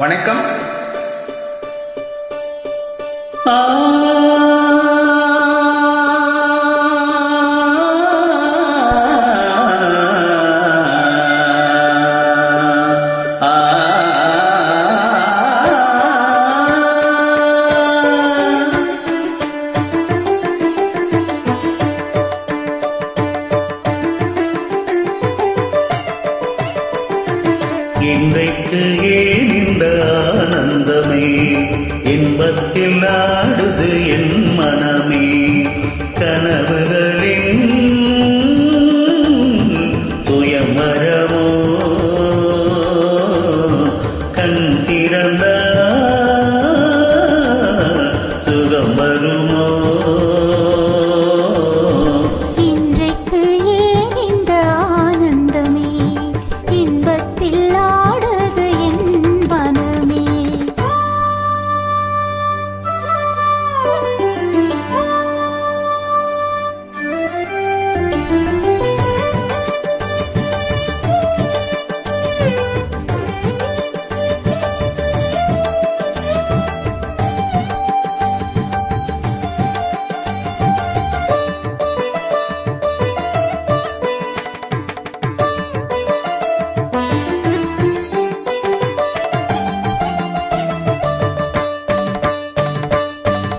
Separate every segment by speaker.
Speaker 1: வணக்கம்.
Speaker 2: இன்றைக்கு ஏன் இந்த ஆனந்தமே, இன்பத்தில் ஆடுது என் மனமே. கனவுகளின் துயமரமோ கண் திறந்த சுகம் வருமோ.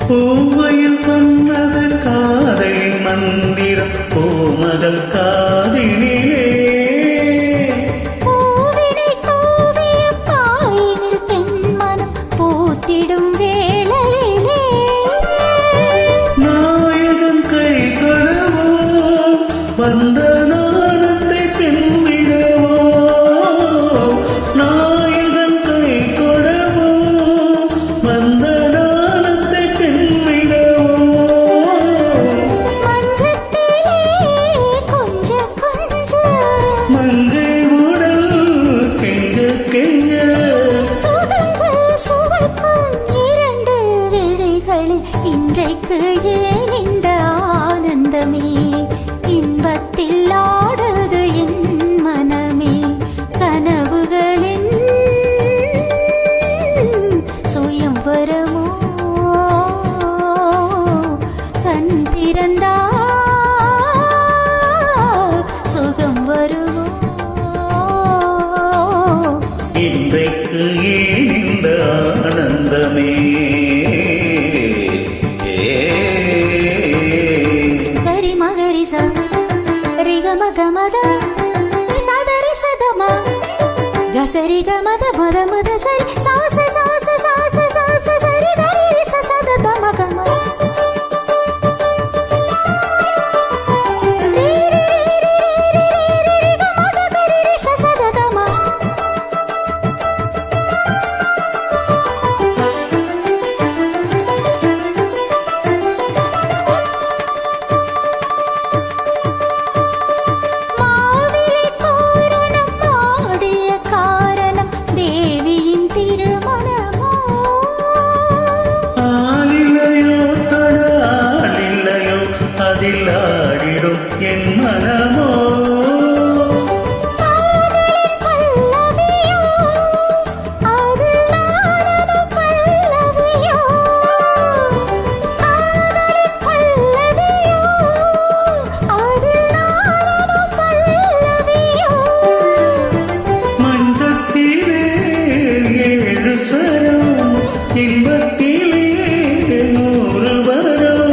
Speaker 2: பூவையில் சொன்னது காதல் மந்திரம் பூமகள் காதினிலே.
Speaker 3: பூவினை தூவிய பாயினில் பெண்மனம் பூத்திடும் வேளையிலே
Speaker 2: நாயகன் கை தொழவோம், வந்த நாணத்தை பெண்விடவோ. நாயகன் கை தொழவோம், வந்த
Speaker 3: இன்றைக்கு ஏன் இந்த ஆனந்தமே, இன்பத்தில் ஆடுது என் மனமே. கனவுகளின் சுயம்வரமோ கண் திறந்தா சுகம் வருமோ.
Speaker 2: இன்றைக்கு ஏன் இந்த ஆனந்தமே.
Speaker 3: சரி மகரி சரிக மகமத சதரி சதமா கசரி கமத மத மத சரி சாச சாச சாச சாச சரி கரி சத மகம.
Speaker 2: ஆடிடும் என் மனமோ மஞ்சத்திலே 7 ஸ்வரம், இன்பத்திலே 100 வரம்.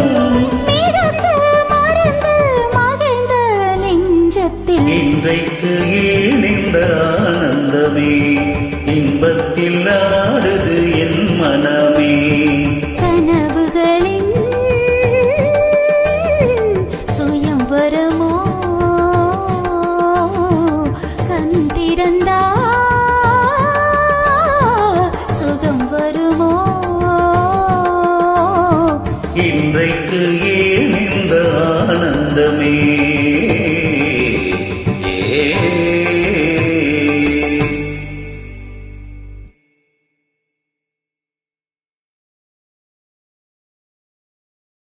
Speaker 2: இன்றைக்கு ஏன் இந்த ஆனந்தமே, இன்பத்தில் ஆடுது என் மனமே.